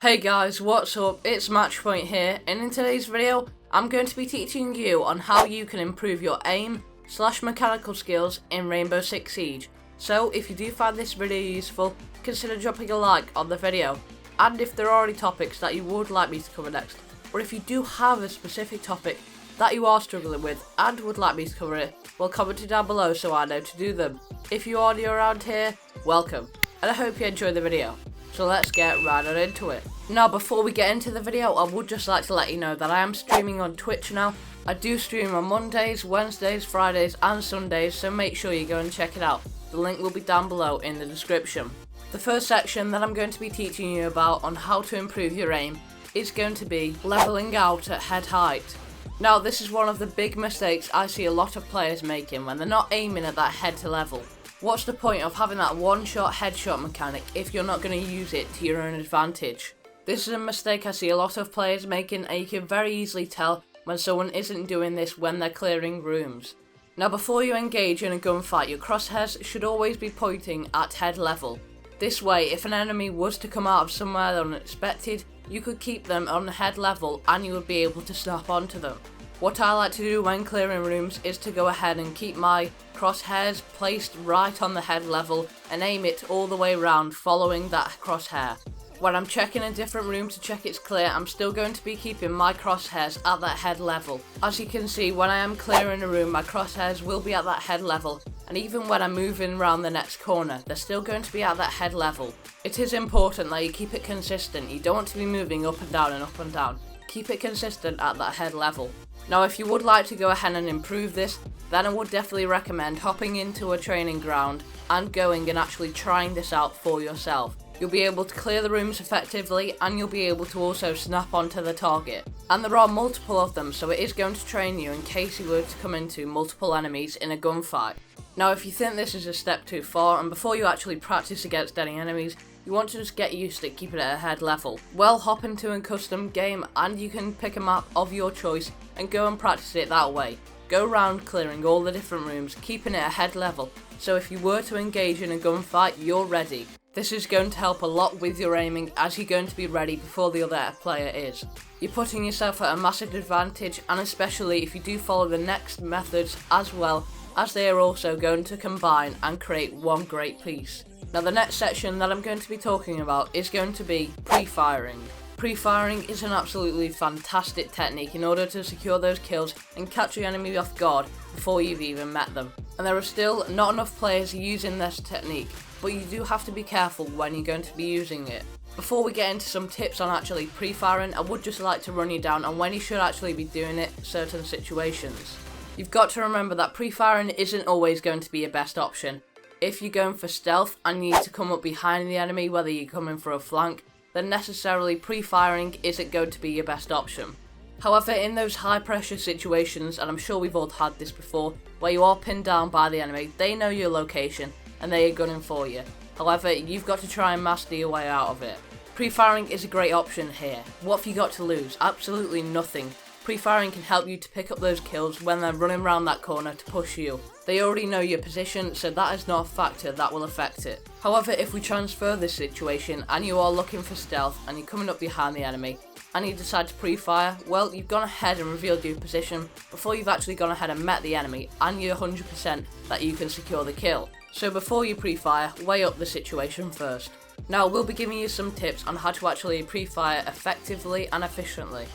Hey guys, what's up? It's MatchPoint here, and in today's video, I'm going to be teaching you on how you can improve your aim/mechanical skills in Rainbow Six Siege. So if you do find this video useful, consider dropping a like on the video. And if there are any topics that you would like me to cover next, or if you do have a specific topic that you are struggling with and would like me to cover it, well, comment it down below so I know to do them. If you're already around here, welcome, and I hope you enjoy the video. So let's get right on into it. Now before we get into the video, I would just like to let you know that I am streaming on Twitch now. I do stream on Mondays, Wednesdays, Fridays and Sundays, so make sure you go and check it out. The link will be down below in the description. The first section that I'm going to be teaching you about on how to improve your aim is going to be leveling out at head height. Now this is one of the big mistakes I see a lot of players making when they're not aiming at that head to level. What's the point of having that one-shot headshot mechanic if you're not going to use it to your own advantage? This is a mistake I see a lot of players making, and you can very easily tell when someone isn't doing this when they're clearing rooms. Now before you engage in a gunfight, your crosshairs should always be pointing at head level. This way, if an enemy was to come out of somewhere unexpected, you could keep them on head level and you would be able to snap onto them. What I like to do when clearing rooms is to go ahead and keep my crosshairs placed right on the head level and aim it all the way around following that crosshair. When I'm checking a different room to check it's clear, I'm still going to be keeping my crosshairs at that head level. As you can see, when I am clearing a room, my crosshairs will be at that head level, and even when I'm moving around the next corner, they're still going to be at that head level. It is important that you keep it consistent. You don't want to be moving up and down and up and down. Keep it consistent at that head level. Now if you would like to go ahead and improve this, then I would definitely recommend hopping into a training ground and going and actually trying this out for yourself. You'll be able to clear the rooms effectively, and you'll be able to also snap onto the target. And there are multiple of them, so it is going to train you in case you were to come into multiple enemies in a gunfight. Now if you think this is a step too far, and before you actually practice against any enemies, you want to just get used to keeping it at head level, well, hop into a custom game and you can pick a map of your choice and go and practice it that way. Go around clearing all the different rooms, keeping it at head level, so if you were to engage in a gunfight, you're ready. This is going to help a lot with your aiming, as you're going to be ready before the other player is. You're putting yourself at a massive advantage, and especially if you do follow the next methods as well, as they are also going to combine and create one great piece. Now the next section that I'm going to be talking about is going to be pre-firing. Pre-firing is an absolutely fantastic technique in order to secure those kills and catch your enemy off guard before you've even met them. And there are still not enough players using this technique, but you do have to be careful when you're going to be using it. Before we get into some tips on actually pre-firing, I would just like to run you down on when you should actually be doing it in certain situations. You've got to remember that pre-firing isn't always going to be your best option. If you're going for stealth and you need to come up behind the enemy, whether you're coming for a flank, then necessarily pre-firing isn't going to be your best option. However, in those high pressure situations, and I'm sure we've all had this before, where you are pinned down by the enemy, they know your location and they are gunning for you. However, you've got to try and master your way out of it. Pre-firing is a great option here. What have you got to lose? Absolutely nothing. Pre-firing can help you to pick up those kills when they're running around that corner to push you. They already know your position, so that is not a factor that will affect it. However, if we transfer this situation and you are looking for stealth and you're coming up behind the enemy and you decide to pre-fire, well, you've gone ahead and revealed your position before you've actually gone ahead and met the enemy, and you're 100% that you can secure the kill. So before you pre-fire, weigh up the situation first. Now we'll be giving you some tips on how to actually pre-fire effectively and efficiently.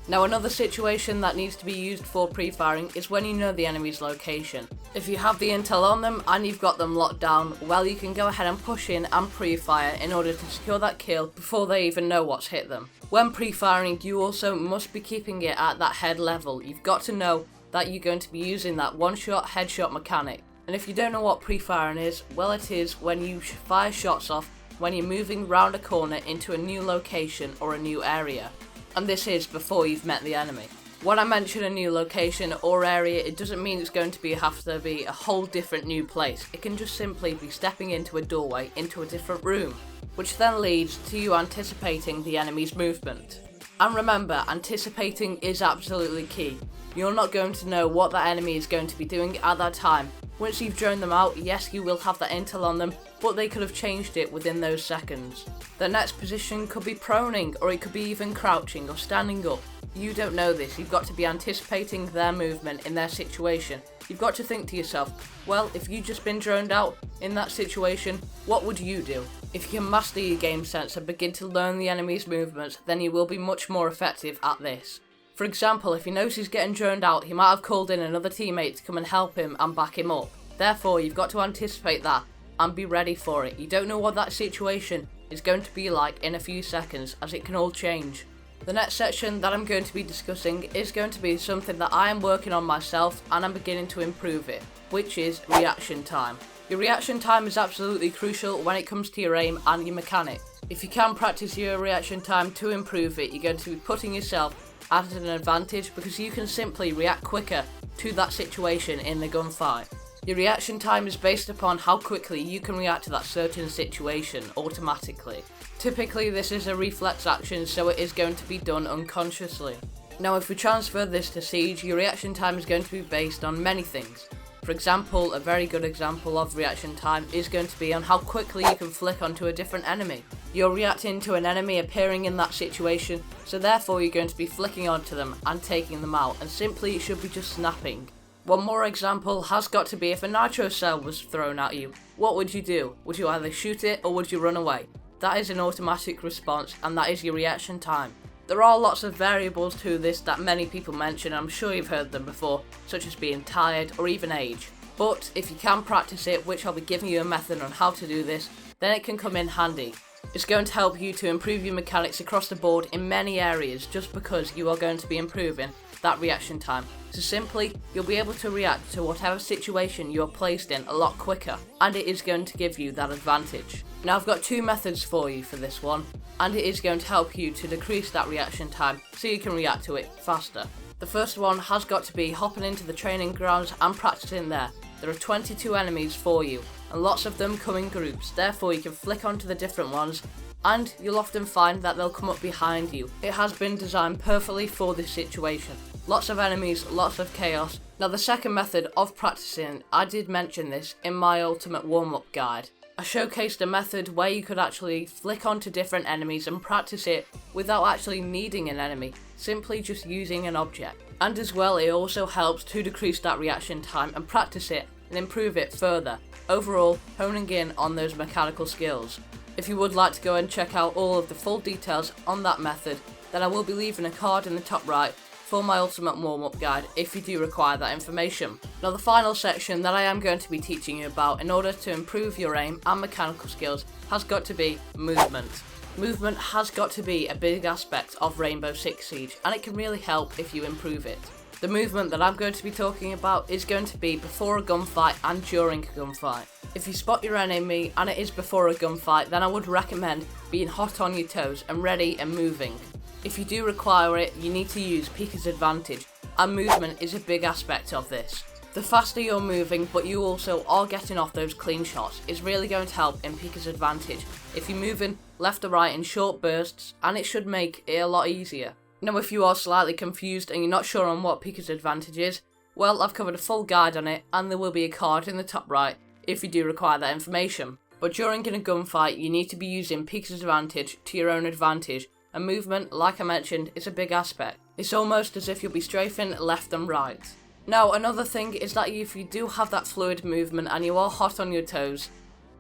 Now another situation that needs to be used for pre-firing is when you know the enemy's location. If you have the intel on them and you've got them locked down, well, you can go ahead and push in and pre-fire in order to secure that kill before they even know what's hit them. When pre-firing, you also must be keeping it at that head level. You've got to know that you're going to be using that one-shot headshot mechanic. And if you don't know what pre-firing is, well, it is when you fire shots off when you're moving round a corner into a new location or a new area. And this is before you've met the enemy. When I mention a new location or area, it doesn't mean it's going to have to be a whole different new place. It can just simply be stepping into a doorway into a different room, which then leads to you anticipating the enemy's movement. And remember, anticipating is absolutely key. You're not going to know what that enemy is going to be doing at that time, Once you've droned them out, yes, you will have that intel on them, but they could have changed it within those seconds. Their next position could be proning, or it could be even crouching or standing up. You don't know this. You've got to be anticipating their movement in their situation. You've got to think to yourself, well, if you'd just been droned out in that situation, what would you do? If you can master your game sense and begin to learn the enemy's movements, then you will be much more effective at this. For example, if he knows he's getting droned out, he might have called in another teammate to come and help him and back him up. Therefore, you've got to anticipate that and be ready for it. You don't know what that situation is going to be like in a few seconds, as it can all change. The next section that I'm going to be discussing is going to be something that I am working on myself and I'm beginning to improve it, which is reaction time. Your reaction time is absolutely crucial when it comes to your aim and your mechanic. If you can practice your reaction time to improve it, you're going to be putting yourself at an advantage because you can simply react quicker to that situation in the gunfight. Your reaction time is based upon how quickly you can react to that certain situation automatically. Typically this is a reflex action, so it is going to be done unconsciously. Now if we transfer this to Siege, your reaction time is going to be based on many things. For example, a very good example of reaction time is going to be on how quickly you can flick onto a different enemy. You're reacting to an enemy appearing in that situation, so therefore you're going to be flicking onto them and taking them out, and simply it should be just snapping. One more example has got to be if a nitro cell was thrown at you, what would you do? Would you either shoot it or would you run away? That is an automatic response, and that is your reaction time. There are lots of variables to this that many people mention, I'm sure you've heard them before, such as being tired or even age. But if you can practice it, which I'll be giving you a method on how to do this, then it can come in handy. It's going to help you to improve your mechanics across the board in many areas just because you are going to be improving that reaction time. So simply, you'll be able to react to whatever situation you are placed in a lot quicker, and it is going to give you that advantage. Now I've got two methods for you for this one, and it is going to help you to decrease that reaction time so you can react to it faster. The first one has got to be hopping into the training grounds and practicing there. There are 22 enemies for you, and lots of them come in groups, therefore you can flick onto the different ones, and you'll often find that they'll come up behind you. It has been designed perfectly for this situation. Lots of enemies, lots of chaos. Now the second method of practicing, I did mention this in my ultimate warm-up guide. I showcased a method where you could actually flick onto different enemies and practice it without actually needing an enemy, simply just using an object. And as well, it also helps to decrease that reaction time and practice it and improve it further, overall honing in on those mechanical skills. If you would like to go and check out all of the full details on that method, then I will be leaving a card in the top right for my ultimate warm-up guide if you do require that information. Now the final section that I am going to be teaching you about in order to improve your aim and mechanical skills has got to be movement. Movement has got to be a big aspect of Rainbow Six Siege, and it can really help if you improve it. The movement that I'm going to be talking about is going to be before a gunfight and during a gunfight. If you spot your enemy and it is before a gunfight, then I would recommend being hot on your toes and ready and moving. If you do require it, you need to use Pika's advantage, and movement is a big aspect of this. The faster you're moving, but you also are getting off those clean shots, is really going to help in Pika's advantage. If you're moving left or right in short bursts, and it should make it a lot easier. Now if you are slightly confused and you're not sure on what Pika's advantage is, well, I've covered a full guide on it, and there will be a card in the top right if you do require that information. But during a gunfight, you need to be using Pika's advantage to your own advantage, and movement, like I mentioned, is a big aspect. It's almost as if you'll be strafing left and right. Now, another thing is that if you do have that fluid movement and you are hot on your toes,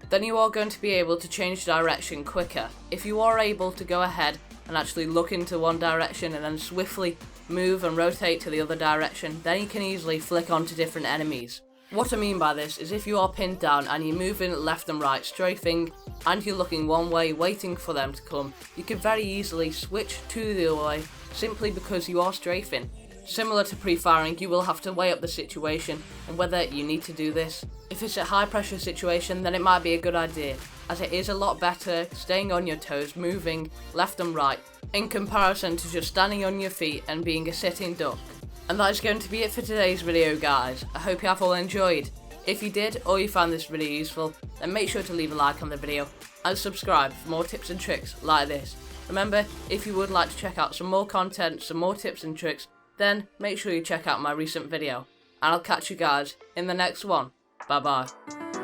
then you are going to be able to change direction quicker. If you are able to go ahead and actually look into one direction and then swiftly move and rotate to the other direction, then you can easily flick onto different enemies. What I mean by this is if you are pinned down and you're moving left and right, strafing, and you're looking one way, waiting for them to come, you can very easily switch to the other way, simply because you are strafing. Similar to pre-firing, you will have to weigh up the situation and whether you need to do this. If it's a high pressure situation, then it might be a good idea, as it is a lot better staying on your toes, moving left and right, in comparison to just standing on your feet and being a sitting duck. And that is going to be it for today's video, guys. I hope you have all enjoyed. If you did, or you found this video useful, then make sure to leave a like on the video and subscribe for more tips and tricks like this. Remember, if you would like to check out some more content, some more tips and tricks, then make sure you check out my recent video. And I'll catch you guys in the next one. Bye bye.